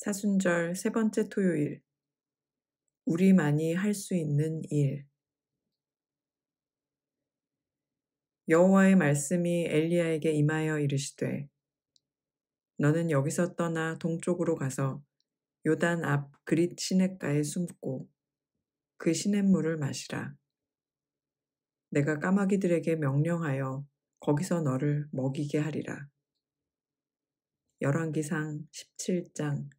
사순절 세 번째 토요일. 우리만이 할 수 있는 일. 여호와의 말씀이 엘리야에게 임하여 이르시되, 너는 여기서 떠나 동쪽으로 가서 요단 앞 그릿 시냇가에 숨고 그 시냇물을 마시라. 내가 까마귀들에게 명령하여 거기서 너를 먹이게 하리라. 열왕기상 17장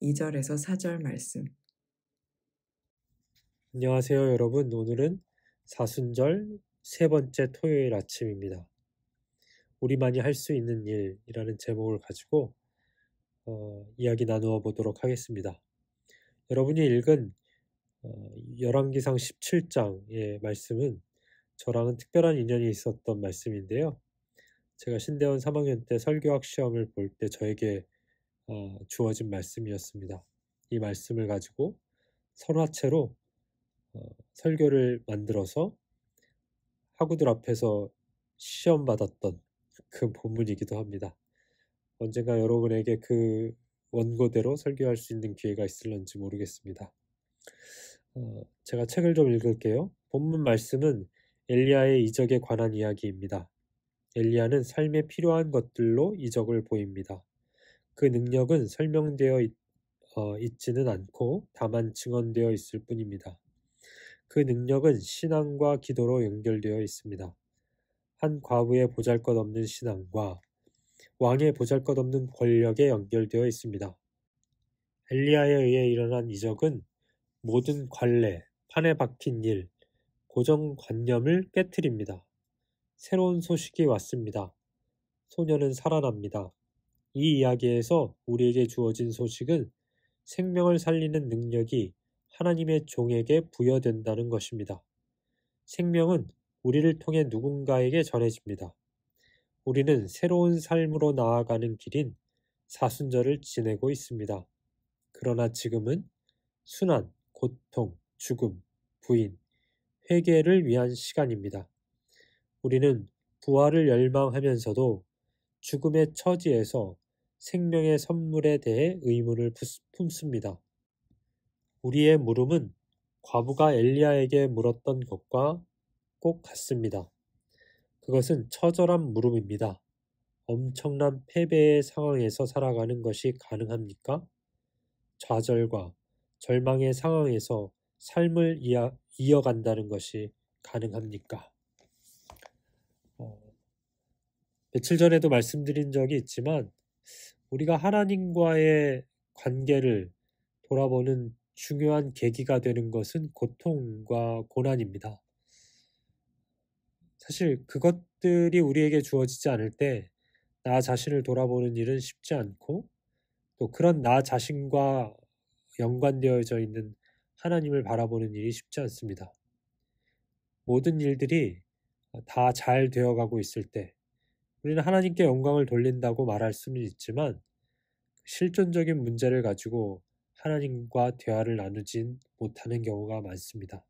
2절에서 4절 말씀. 안녕하세요, 여러분. 오늘은 사순절 세 번째 토요일 아침입니다. 우리만이 할 수 있는 일이라는 제목을 가지고 이야기 나누어 보도록 하겠습니다. 여러분이 읽은 열왕기상 17장의 말씀은 저랑은 특별한 인연이 있었던 말씀인데요. 제가 신대원 3학년 때 설교학 시험을 볼 때 저에게 주어진 말씀이었습니다. 이 말씀을 가지고 설화체로 설교를 만들어서 학우들 앞에서 시험 받았던 그 본문이기도 합니다. 언젠가 여러분에게 그 원고대로 설교할 수 있는 기회가 있을런지 모르겠습니다. 제가 책을 좀 읽을게요. 본문 말씀은 엘리야의 이적에 관한 이야기입니다. 엘리야는 삶에 필요한 것들로 이적을 보입니다. 그 능력은 설명되어 있지는 않고 다만 증언되어 있을 뿐입니다. 그 능력은 신앙과 기도로 연결되어 있습니다. 한 과부의 보잘것없는 신앙과 왕의 보잘것없는 권력에 연결되어 있습니다. 엘리야에 의해 일어난 이적은 모든 관례, 판에 박힌 일, 고정관념을 깨트립니다. 새로운 소식이 왔습니다. 소녀는 살아납니다. 이 이야기에서 우리에게 주어진 소식은 생명을 살리는 능력이 하나님의 종에게 부여된다는 것입니다. 생명은 우리를 통해 누군가에게 전해집니다. 우리는 새로운 삶으로 나아가는 길인 사순절을 지내고 있습니다. 그러나 지금은 순환, 고통, 죽음, 부인, 회개를 위한 시간입니다. 우리는 부활을 열망하면서도 죽음의 처지에서 생명의 선물에 대해 의문을 품습니다. 우리의 물음은 과부가 엘리야에게 물었던 것과 꼭 같습니다. 그것은 처절한 물음입니다. 엄청난 패배의 상황에서 살아가는 것이 가능합니까? 좌절과 절망의 상황에서 삶을 이어간다는 것이 가능합니까? 며칠 전에도 말씀드린 적이 있지만 우리가 하나님과의 관계를 돌아보는 중요한 계기가 되는 것은 고통과 고난입니다. 사실 그것들이 우리에게 주어지지 않을 때 나 자신을 돌아보는 일은 쉽지 않고 또 그런 나 자신과 연관되어져 있는 하나님을 바라보는 일이 쉽지 않습니다. 모든 일들이 다 잘 되어가고 있을 때 우리는 하나님께 영광을 돌린다고 말할 수는 있지만 실존적인 문제를 가지고 하나님과 대화를 나누진 못하는 경우가 많습니다.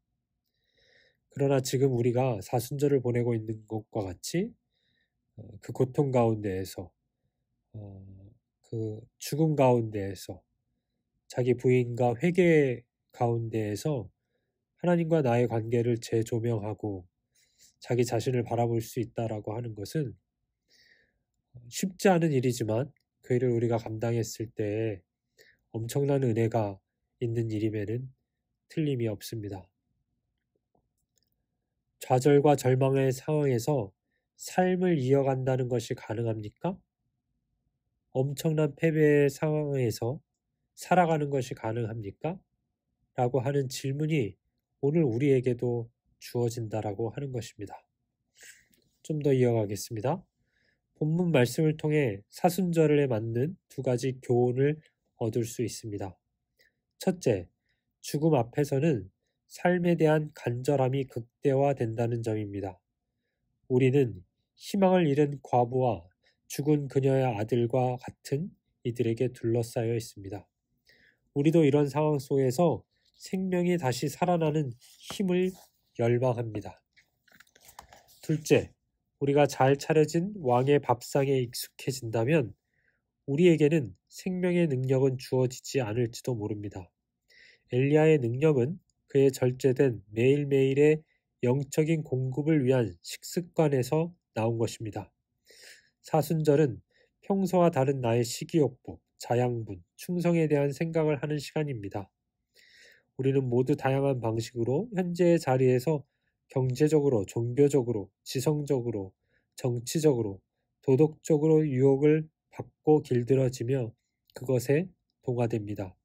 그러나 지금 우리가 사순절을 보내고 있는 것과 같이 그 고통 가운데에서 그 죽음 가운데에서 자기 부인과 회개 가운데에서 하나님과 나의 관계를 재조명하고 자기 자신을 바라볼 수 있다라고 하는 것은 쉽지 않은 일이지만 그 일을 우리가 감당했을 때 엄청난 은혜가 있는 일임에는 틀림이 없습니다. 좌절과 절망의 상황에서 삶을 이어간다는 것이 가능합니까? 엄청난 패배의 상황에서 살아가는 것이 가능합니까? 라고 하는 질문이 오늘 우리에게도 주어진다라고 하는 것입니다. 좀 더 이어가겠습니다. 본문 말씀을 통해 사순절에 맞는 두 가지 교훈을 얻을 수 있습니다. 첫째, 죽음 앞에서는 삶에 대한 간절함이 극대화된다는 점입니다. 우리는 희망을 잃은 과부와 죽은 그녀의 아들과 같은 이들에게 둘러싸여 있습니다. 우리도 이런 상황 속에서 생명이 다시 살아나는 힘을 열망합니다. 둘째, 우리가 잘 차려진 왕의 밥상에 익숙해진다면 우리에게는 생명의 능력은 주어지지 않을지도 모릅니다. 엘리야의 능력은 그의 절제된 매일매일의 영적인 공급을 위한 식습관에서 나온 것입니다. 사순절은 평소와 다른 나의 식이욕복, 자양분, 충성에 대한 생각을 하는 시간입니다. 우리는 모두 다양한 방식으로 현재의 자리에서 경제적으로, 종교적으로, 지성적으로, 정치적으로, 도덕적으로 유혹을 받고 길들여지며 그것에 동화됩니다.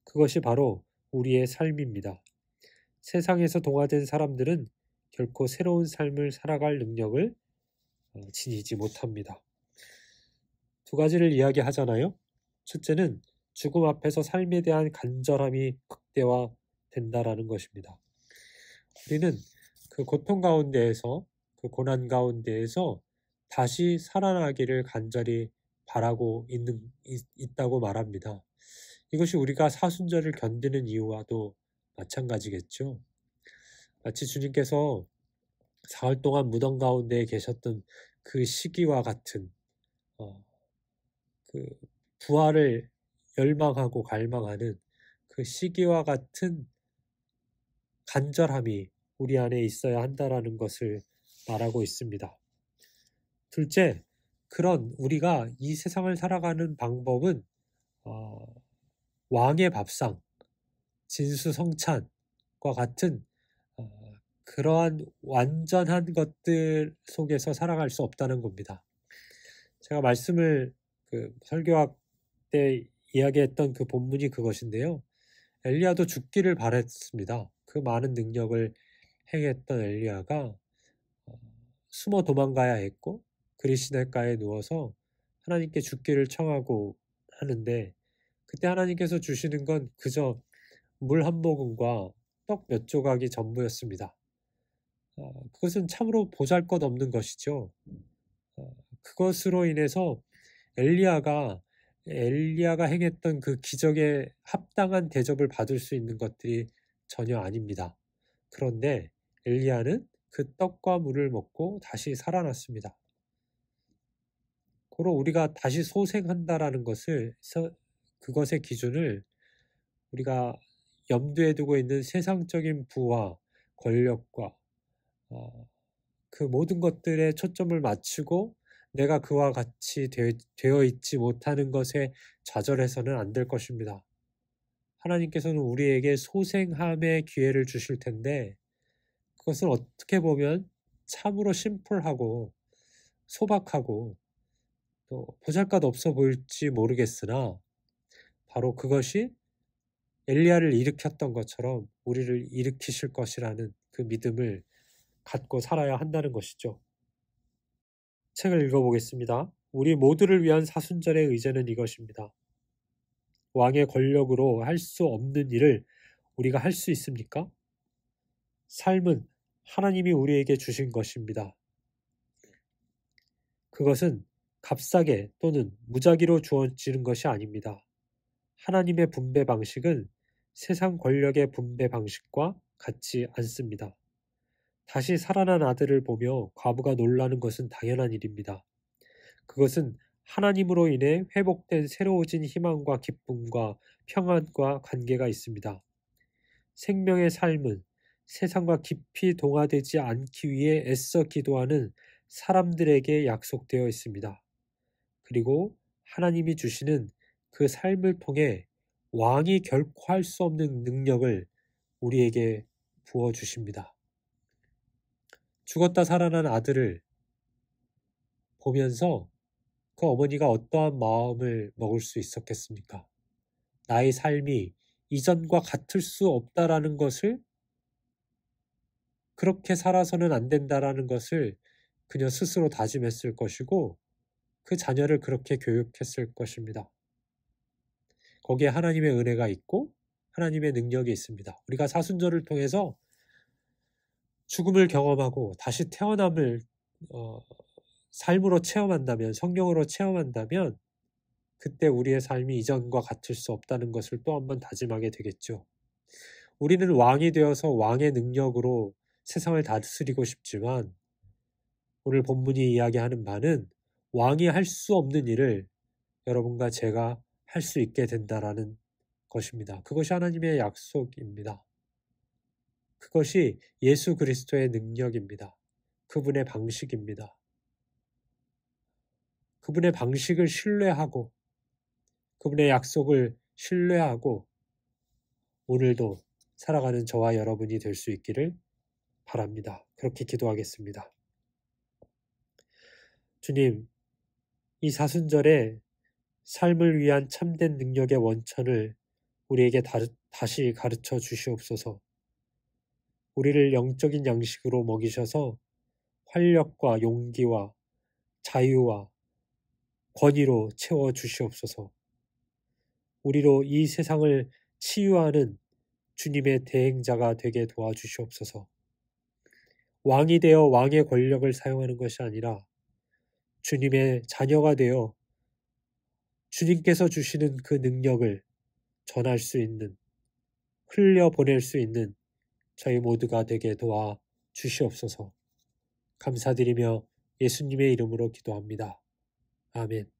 그것이 바로 우리의 삶입니다. 세상에서 동화된 사람들은 결코 새로운 삶을 살아갈 능력을 지니지 못합니다. 두 가지를 이야기하잖아요. 첫째는 죽음 앞에서 삶에 대한 간절함이 극대화된다라는 것입니다. 우리는 그 고통 가운데에서, 그 고난 가운데에서 다시 살아나기를 간절히 바라고 있다고 말합니다. 이것이 우리가 사순절을 견디는 이유와도 마찬가지겠죠. 마치 주님께서 사흘 동안 무덤 가운데 계셨던 그 시기와 같은 그 부활을 열망하고 갈망하는 그 시기와 같은 간절함이 우리 안에 있어야 한다라는 것을 말하고 있습니다. 둘째, 그런 우리가 이 세상을 살아가는 방법은 왕의 밥상, 진수성찬과 같은 그러한 완전한 것들 속에서 살아갈 수 없다는 겁니다. 제가 말씀을 설교학 때 이야기했던 그 본문이 그것인데요. 엘리야도 죽기를 바랬습니다. 그 많은 능력을 행했던 엘리야가 숨어 도망가야 했고 그리시네가에 누워서 하나님께 죽기를 청하고 하는데 그때 하나님께서 주시는 건 그저 물 한 모금과 떡 몇 조각이 전부였습니다. 그것은 참으로 보잘것없는 것이죠. 그것으로 인해서 엘리야가 행했던 그 기적에 합당한 대접을 받을 수 있는 것들이 전혀 아닙니다. 그런데 엘리야는 그 떡과 물을 먹고 다시 살아났습니다. 고로 우리가 다시 소생한다라는 것을, 그것의 기준을 우리가 염두에 두고 있는 세상적인 부와 권력과 그 모든 것들에 초점을 맞추고 내가 그와 같이 되어 있지 못하는 것에 좌절해서는 안 될 것입니다. 하나님께서는 우리에게 소생함의 기회를 주실 텐데 그것은 어떻게 보면 참으로 심플하고 소박하고 또 보잘것없어 보일지 모르겠으나 바로 그것이 엘리야를 일으켰던 것처럼 우리를 일으키실 것이라는 그 믿음을 갖고 살아야 한다는 것이죠. 책을 읽어보겠습니다. 우리 모두를 위한 사순절의 의제는 이것입니다. 왕의 권력으로 할 수 없는 일을 우리가 할 수 있습니까? 삶은 하나님이 우리에게 주신 것입니다. 그것은 값싸게 또는 무작위로 주어지는 것이 아닙니다. 하나님의 분배 방식은 세상 권력의 분배 방식과 같지 않습니다. 다시 살아난 아들을 보며 과부가 놀라는 것은 당연한 일입니다. 그것은 하나님으로 인해 회복된 새로워진 희망과 기쁨과 평안과 관계가 있습니다. 생명의 삶은 세상과 깊이 동화되지 않기 위해 애써 기도하는 사람들에게 약속되어 있습니다. 그리고 하나님이 주시는 그 삶을 통해 왕이 결코 할 수 없는 능력을 우리에게 부어주십니다. 죽었다 살아난 아들을 보면서 그 어머니가 어떠한 마음을 먹을 수 있었겠습니까? 나의 삶이 이전과 같을 수 없다라는 것을, 그렇게 살아서는 안 된다라는 것을 그녀 스스로 다짐했을 것이고 그 자녀를 그렇게 교육했을 것입니다. 거기에 하나님의 은혜가 있고 하나님의 능력이 있습니다. 우리가 사순절을 통해서 죽음을 경험하고 다시 태어남을 삶으로 체험한다면, 성령으로 체험한다면 그때 우리의 삶이 이전과 같을 수 없다는 것을 또 한 번 다짐하게 되겠죠. 우리는 왕이 되어서 왕의 능력으로 세상을 다스리고 싶지만 오늘 본문이 이야기하는 바는 왕이 할 수 없는 일을 여러분과 제가 할 수 있게 된다라는 것입니다. 그것이 하나님의 약속입니다. 그것이 예수 그리스도의 능력입니다. 그분의 방식입니다. 그분의 방식을 신뢰하고 그분의 약속을 신뢰하고 오늘도 살아가는 저와 여러분이 될 수 있기를 바랍니다. 그렇게 기도하겠습니다. 주님, 이 사순절에 삶을 위한 참된 능력의 원천을 우리에게 다시 가르쳐 주시옵소서. 우리를 영적인 양식으로 먹이셔서 활력과 용기와 자유와 권위로 채워 주시옵소서. 우리로 이 세상을 치유하는 주님의 대행자가 되게 도와주시옵소서. 왕이 되어 왕의 권력을 사용하는 것이 아니라 주님의 자녀가 되어 주님께서 주시는 그 능력을 전할 수 있는, 흘려보낼 수 있는 저희 모두가 되게 도와 주시옵소서. 감사드리며 예수님의 이름으로 기도합니다. 아멘.